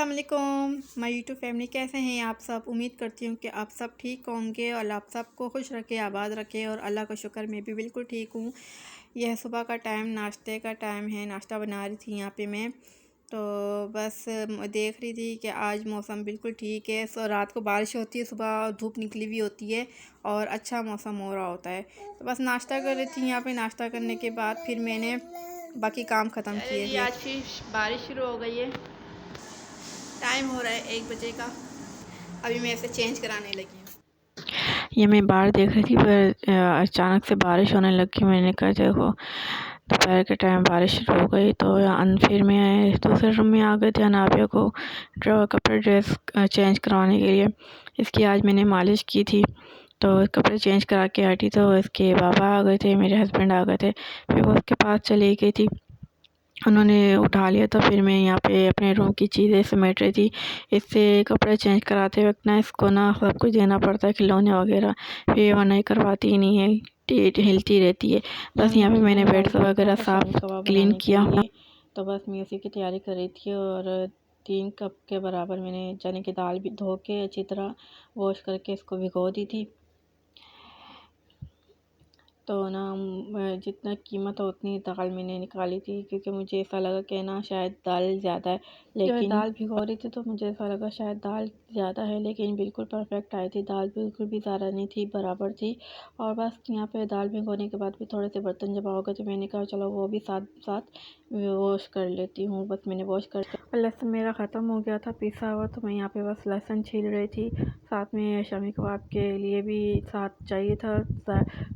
अस्सलाम वालेकुम my YouTube family, कैसे हैं आप सब। उम्मीद करती हूँ कि आप सब ठीक होंगे और आप सबको खुश रखे, आबाद रखे। और अल्लाह का शुक्र मैं भी बिल्कुल ठीक हूँ। यह सुबह का टाइम, नाश्ते का टाइम है। नाश्ता बना रही थी यहाँ पे मैं, तो बस देख रही थी कि आज मौसम बिल्कुल ठीक है। सो रात को बारिश होती है, सुबह धूप निकली हुई होती है और अच्छा मौसम हो रहा होता है। तो बस नाश्ता कर रही थी यहाँ पे। नाश्ता करने के बाद फिर मैंने बाकी काम ख़त्म किए थे। आज फिर बारिश शुरू हो गई है। टाइम हो रहा है 1 बजे का। अभी मैं इसे चेंज कराने लगी हूँ। ये मैं बाहर देख रही थी, पर अचानक से बारिश होने लगी। मैंने कहा देखो दोपहर के टाइम बारिश शुरू हो गई। तो फिर मैं दूसरे रूम में आ गई थी अनाबिया को कपड़े ड्रेस चेंज करवाने के लिए। इसकी आज मैंने मालिश की थी, तो कपड़े चेंज करा के हटी तो इसके बाबा आ गए थे, मेरे हस्बैंड आ गए थे। फिर वो उसके पास चली गई थी, उन्होंने उठा लिया। तो फिर मैं यहाँ पे अपने रूम की चीज़ें समेट रही थी। इससे कपड़े चेंज कराते वक्त ना इसको ना सब कुछ देना पड़ता है, खिलौने वगैरह। फिर वो नहीं करवाती ही नहीं है, हिलती रहती है। बस यहाँ पे मैंने बेड्स वगैरह साफ क्लीन किया। तो बस मैं उसी की तैयारी कर रही थी। और 3 कप के बराबर मैंने चने की दाल भी धो के अच्छी तरह वॉश करके इसको भिगो दी थी। तो ना जितना कीमत हो उतनी दाल मैंने निकाली थी, क्योंकि मुझे ऐसा लगा कि ना शायद दाल ज़्यादा है। लेकिन दाल भिगो रही थी तो मुझे ऐसा लगा शायद दाल ज़्यादा है, लेकिन बिल्कुल परफेक्ट आई थी। दाल बिल्कुल भी ज़्यादा नहीं थी, बराबर थी। और बस यहाँ पे दाल भिगोने के बाद भी थोड़े से बर्तन जब आओगे तो मैंने कहा चलो वो भी साथ साथ वॉश कर लेती हूँ। बस मैंने वॉश कर और लहसुन मेरा ख़त्म हो गया था पिसा हुआ, तो मैं यहाँ पे बस लहसुन छील रही थी। साथ में शामी कबाब के लिए भी साथ चाहिए था,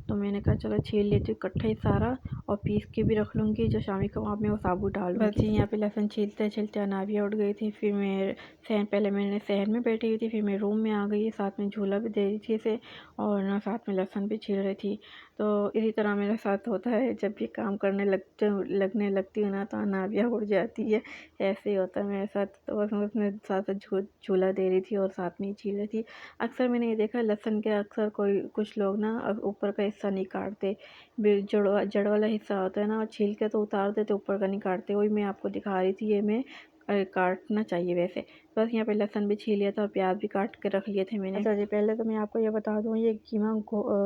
तो मैंने कहा चलो छील लेती हूँ इकट्ठा ही सारा, और पीस के भी रख लूँगी। जो शामी कबाब में वो साबुत डालूँगी। बस यहाँ पे लहसुन छीलते छीलते अनाबिया उठ गई थी। फिर मैं पहले मैंने सहन में बैठी हुई थी, फिर मैं रूम में आ गई। साथ में झूला भी दे रही थी इसे, और ना साथ में लहसुन भी छील रही थी। तो इसी तरह मेरे साथ होता है, जब भी काम करने लगने लगती हूँ ना तो अनाबिया उड़ जाती है। ऐसे ही होता है मेरे साथ। तो बस मैं उसमें साथ साथ झूला दे रही थी और साथ में ही छील रही थी। अक्सर मैंने ये देखा लहसुन के अक्सर कुछ लोग ना ऊपर का हिस्सा नहीं काटते, जड़ वाला हिस्सा होता है ना, छील के तो उतार देते, ऊपर का नहीं काटते। वही मैं आपको दिखा रही थी, ये मैं काटना चाहिए वैसे। बस यहाँ पे लहसुन भी छील लिया था और प्याज भी काट के रख लिए थे मैंने। अच्छा जी, पहले तो मैं आपको ये बता दूँ, ये कीमा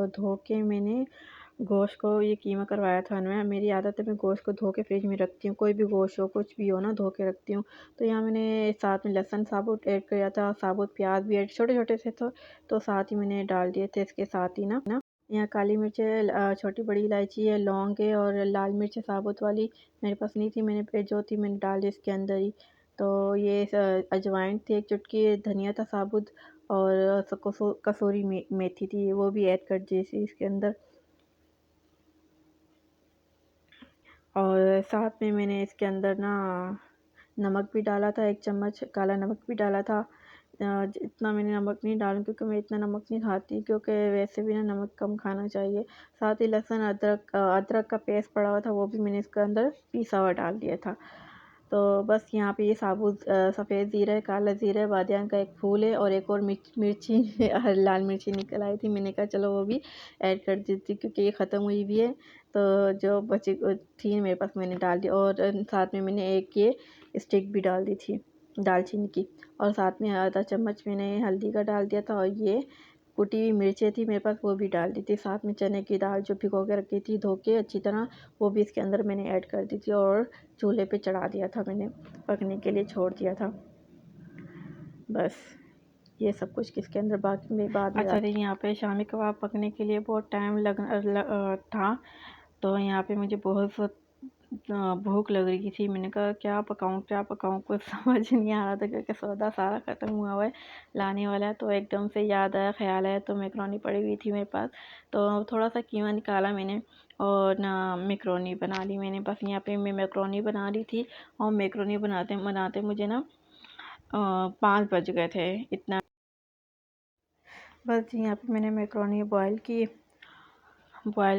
धो के मैंने गोश्त को ये कीमा करवाया था। मैं मेरी आदत है मैं गोश्त को धो के फ्रिज में रखती हूँ, कोई भी गोश्त हो कुछ भी हो ना धो के रखती हूँ। तो यहाँ मैंने साथ में लहसुन साबुत ऐड किया था, साबुत प्याज भी ऐड छोटे छोटे से तो साथ ही मैंने डाल दिए थे इसके साथ ही ना। यहाँ काली मिर्च है, छोटी बड़ी इलायची है, लौंग है, और लाल मिर्च है साबुत वाली। मेरे पास नहीं थी, मैंने जो थी मैंने डाल दी इसके अंदर ही। तो ये अजवाइन थी 1 चुटकी, धनिया था साबुत, और कसूरी मेथी थी, वो भी ऐड कर दी थी इसके अंदर। और साथ में मैंने इसके अंदर ना नमक भी डाला था, 1 चम्मच काला नमक भी डाला था। इतना मैंने नमक नहीं डाला क्योंकि मैं इतना नमक नहीं खाती, क्योंकि वैसे भी ना नमक कम खाना चाहिए। साथ ही लहसुन अदरक का पेस्ट पड़ा हुआ था, वो भी मैंने इसके अंदर पिसा हुआ डाल दिया था। तो बस यहाँ पे ये साबुत सफ़ेद ज़ीरा है, काला ज़ीरा है, बादियान का 1 फूल है, और एक और मिर्ची लाल मिर्ची निकल आई थी। मैंने कहा चलो वो भी ऐड कर देती क्योंकि ये ख़त्म हुई भी है। तो जो बची थी मेरे पास मैंने डाल दी, और साथ में मैंने एक ये स्टिक भी डाल दी थी दालचीनी की, और साथ में आधा चम्मच मैंने हल्दी का डाल दिया था, और ये कुटी हुई मिर्चें थी मेरे पास वो भी डाल दी थी। साथ में चने की दाल जो भिगो के रखी थी धो के अच्छी तरह, वो भी इसके अंदर मैंने ऐड कर दी थी, और चूल्हे पे चढ़ा दिया था मैंने, पकने के लिए छोड़ दिया था। बस ये सब कुछ किसके अंदर बाकी में बाद में। अच्छा जी, यहाँ पे शामी कबाब पकने के लिए बहुत टाइम था। तो यहाँ पे मुझे बहुत भूख लग रही थी। मैंने कहा क्या पकाऊँ कुछ समझ नहीं आ रहा था, क्योंकि सौदा सारा ख़त्म हुआ है, लाने वाला है। तो एकदम से याद आया, ख्याल आया, तो मैकरोनी पड़ी हुई थी मेरे पास, तो थोड़ा सा कीमा निकाला मैंने और ना मैकरोनी बना ली मैंने। बस यहाँ पे मैं मैकरोनी बना रही थी, और मैकरोनी बनाते बनाते मुझे ना 5 बज गए थे इतना। बस यहाँ पे मैंने मैकरोनी बॉयल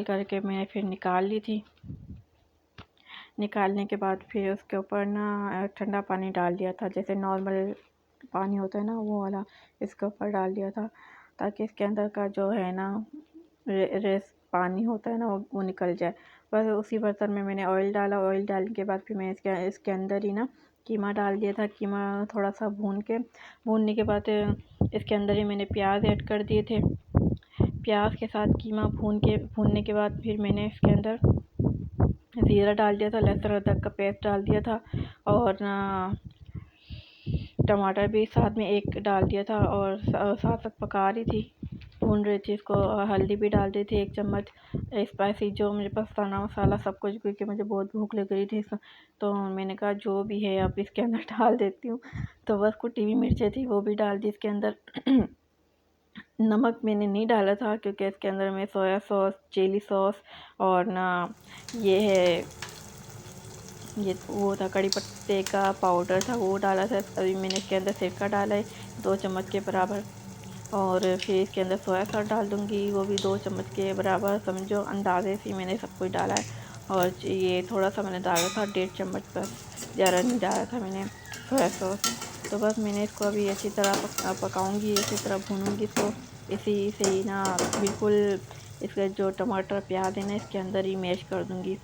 करके मैंने फिर निकाल ली थी। निकालने के बाद फिर उसके ऊपर ना ठंडा पानी डाल दिया था, जैसे नॉर्मल पानी होता है ना वो वाला, इसके ऊपर डाल दिया था, ताकि इसके अंदर का जो है ना रेस पानी होता है ना वो निकल जाए। बस उसी बर्तन में मैंने ऑयल डाला। ऑयल डालने के बाद फिर मैं इसके अंदर ही ना कीमा डाल दिया था। कीमा थोड़ा सा भूनने के बाद इसके अंदर ही मैंने प्याज ऐड कर दिए थे। प्याज के साथ कीमा भूनने के बाद फिर मैंने इसके अंदर ज़ीरा डाल दिया था, लहसुन अदरक का पेस्ट डाल दिया था और टमाटर भी साथ में एक डाल दिया था और साथ साथ पका रही थी, भून रही थी इसको। हल्दी भी डाल दी थी 1 चम्मच। स्पाइसी जो मेरे पास सना मसाला सब कुछ, क्योंकि मुझे बहुत भूख लग रही थी तो मैंने कहा जो भी है अब इसके अंदर डाल देती हूँ। तो बस कुटी हुई मिर्चें थी वो भी डाल दी इसके अंदर। नमक मैंने नहीं डाला था क्योंकि इसके अंदर मैं सोया सॉस, चिली सॉस और ये है ये वो था कड़ी पत्ते का पाउडर था वो डाला था। अभी मैंने इसके अंदर सिरका डाला है 2 चम्मच के बराबर और फिर इसके अंदर सोया सॉस डाल दूँगी, वो भी 2 चम्मच के बराबर, समझो अंदाजे से मैंने सब कुछ डाला है। और ये थोड़ा सा मैंने डाला था 1.5 चम्मच, बस ज़्यादा नहीं डाला था मैंने सोया सॉस। तो बस मैंने इसको अभी अच्छी तरह पकाऊंगी, इसी तरह भूनूंगी इसको, इसी से ही ना बिल्कुल इसका जो टमाटर प्याज है ना इसके अंदर ही मैश कर दूंगी।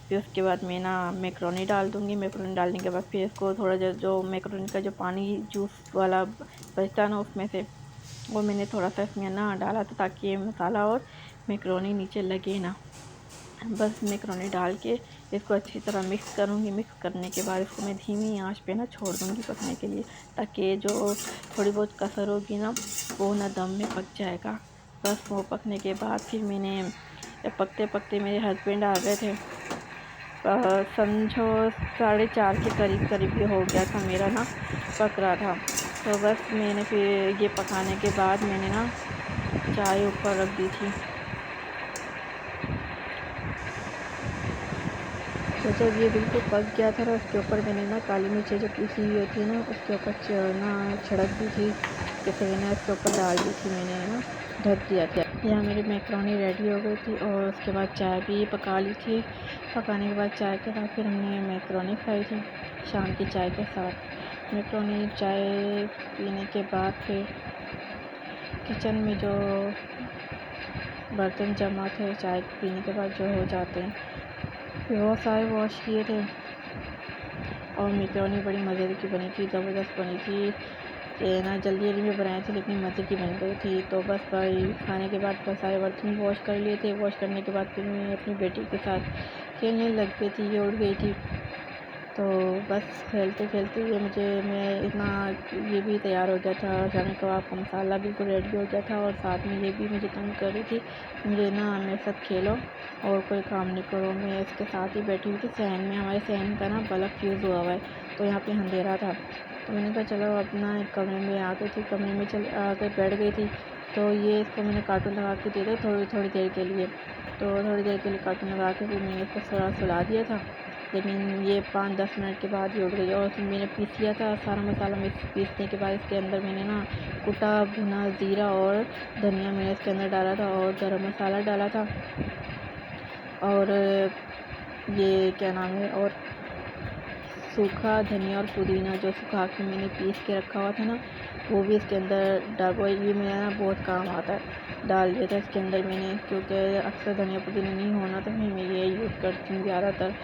फिर उसके बाद मैं ना मैक्रोनी डाल दूंगी। मैक्रोनी डालने के बाद फिर इसको थोड़ा जो मैक्रोनी का जो पानी जूस वाला बचता है ना उसमें से वो मैंने थोड़ा सा इसमें ना डाला था ताकि ये मसाला और मैक्रोनी नीचे लगे ना। बस मैक्रोनी डाल के इसको अच्छी तरह मिक्स करूँगी। मिक्स करने के बाद इसको मैं धीमी आंच पे ना छोड़ दूँगी पकने के लिए, ताकि जो थोड़ी बहुत कसर होगी ना वो ना दम में पक जाएगा। बस वो पकने के बाद फिर मैंने पकते पकते मेरे हस्बैंड आ गए थे, समझो 4:30 के करीब ये हो गया था मेरा ना पक रहा था। तो बस मैंने फिर ये पकाने के बाद मैंने ना चाय ऊपर रख दी थी। तो जब ये बिल्कुल पक गया था ना उसके ऊपर मैंने ना काली मिर्चें जो पीसी हुई होती है ना उसके ऊपर ना छिड़क दी थी, जैसे ना इसके ऊपर डाल दी थी मैंने ना, ढक दिया था। यहाँ मेरी मैक्रोनी रेडी हो गई थी और उसके बाद चाय भी पका ली थी। पकाने के बाद चाय के साथ फिर हमने मैक्रोनी खाई थी शाम की चाय के साथ। मैक्रोनी चाय पीने के बाद फिर किचन में जो बर्तन जमा थे चाय पीने के बाद जो हो जाते हैं फिर वो सारे वॉश किए थे। और मैक्रोनी बड़ी मज़े की बनी थी, ज़बरदस्त बनी थी। ये ना जल्दी में बनाए थे लेकिन मज़े की बन गई थी। तो बस भाई खाने के बाद बहुत सारे बर्तन वॉश कर लिए थे। वॉश करने के बाद फिर मैं अपनी बेटी के साथ खेलने लग गई थी, ये उड़ गई थी। तो बस खेलते खेलते मैं इतना ये भी तैयार हो गया था, शामी कबाब का मसाला बिल्कुल रेडी हो गया था और साथ में ये भी मुझे तंग कर रही थी, मुझे ना मेरे साथ खेलो और कोई काम नहीं करो। मैं इसके साथ ही बैठी हुई थी सहन में, हमारे सहन का ना बल्ब फ्यूज़ हुआ हुआ है तो यहाँ पे अंधेरा था। तो मैंने कहा चलो अपना एक कमरे में आ गई थी, कमरे में आकर बैठ गई थी। तो ये इसको मैंने कार्टून लगा के दिया था थोड़ी देर के लिए। तो थोड़ी देर के लिए कार्टून लगा के फिर मैंने इसको थोड़ा सुला दिया था, लेकिन ये 5-10 मिनट के बाद ही उठ गई। और मैंने पीस लिया था सारा मसाला। मिक्स पीसने के बाद इसके अंदर मैंने ना कुटा भुना ज़ीरा और धनिया मैंने इसके अंदर डाला था और गरम मसाला डाला था और ये क्या नाम है और सूखा धनिया और पुदीना जो सुखा के मैंने पीस के रखा हुआ था ना वो भी इसके अंदर डाल। ये मेरा ना बहुत काम आता है, डाल दिया था इसके अंदर मैंने, क्योंकि अक्सर धनिया पुदीना नहीं होना तो फिर मैं ये यूज़ करती हूँ ज़्यादातर।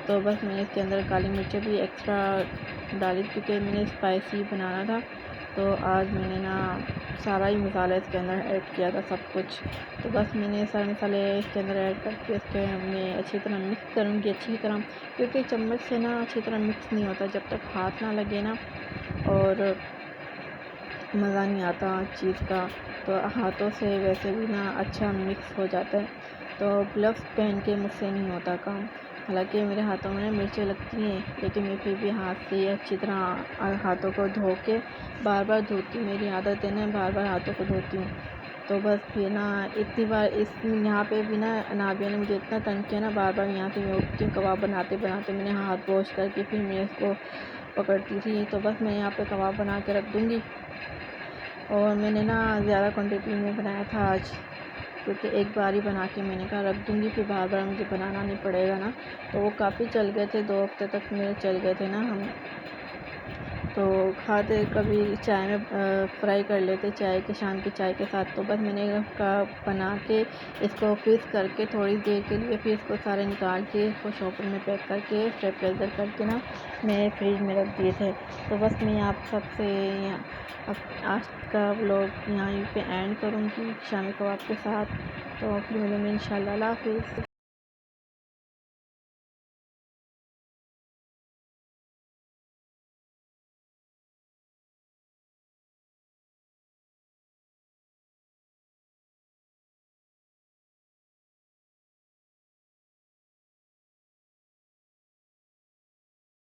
तो बस मैंने इसके अंदर काली मिर्च भी एक्स्ट्रा डाली क्योंकि मैंने स्पाइसी बनाना था। तो आज मैंने ना सारा ही मसाला इसके अंदर ऐड किया था सब कुछ। तो बस मैंने सारे मसाले इसके अंदर ऐड करके इसके मैं अच्छी तरह मिक्स करूँगी अच्छी तरह, क्योंकि चम्मच से ना अच्छी तरह मिक्स नहीं होता जब तक हाथ ना लगे ना, और मज़ा नहीं आता चीज़ का। तो हाथों से वैसे भी ना अच्छा मिक्स हो जाता है। तो ग्लव्स पहन के मुझसे नहीं होता काम, हालांकि मेरे हाथों में मिर्चें लगती हैं लेकिन मैं फिर भी हाथ से अच्छी तरह हाथों को धो के बार बार धोती हूँ। मेरी आदत है ना बार बार हाथों को धोती हूँ। तो बस फिर ना इतनी बार इस यहाँ पे भी ना नाबिया ने मुझे इतना तंग किया ना, बार बार यहाँ से मैं उठती हूँ कबाब बनाते बनाते मैंने हाथ वॉश करके फिर मैं इसको पकड़ती थी। तो बस मैं यहाँ पे कबाब बना के रख दूँगी। और मैंने ना ज़्यादा क्वांटिटी में बनाया था आज, क्योंकि एक बार ही बना के मैंने कहा रख दूँगी, फिर बार बार मुझे बनाना नहीं पड़ेगा ना। तो वो काफ़ी चल गए थे, 2 हफ्ते तक मेरे चल गए थे ना हम। तो खाते कभी चाय में फ्राई कर लेते चाय के शाम की चाय के साथ। तो बस मैंने का बना के इसको फ्रीज़ करके थोड़ी देर के लिए फिर इसको सारे निकाल के इसको शॉपर में पैक करके स्टेबलाइज़र करके ना मैं फ्रिज में रख दिए थे। तो बस मैं आप सबसे आज का व्लॉग यहाँ पे एंड करूँगी शामी कबाब के साथ। तो फिर मिलेंगे इंशाल्लाह। अल्लाह हाफ़िज़।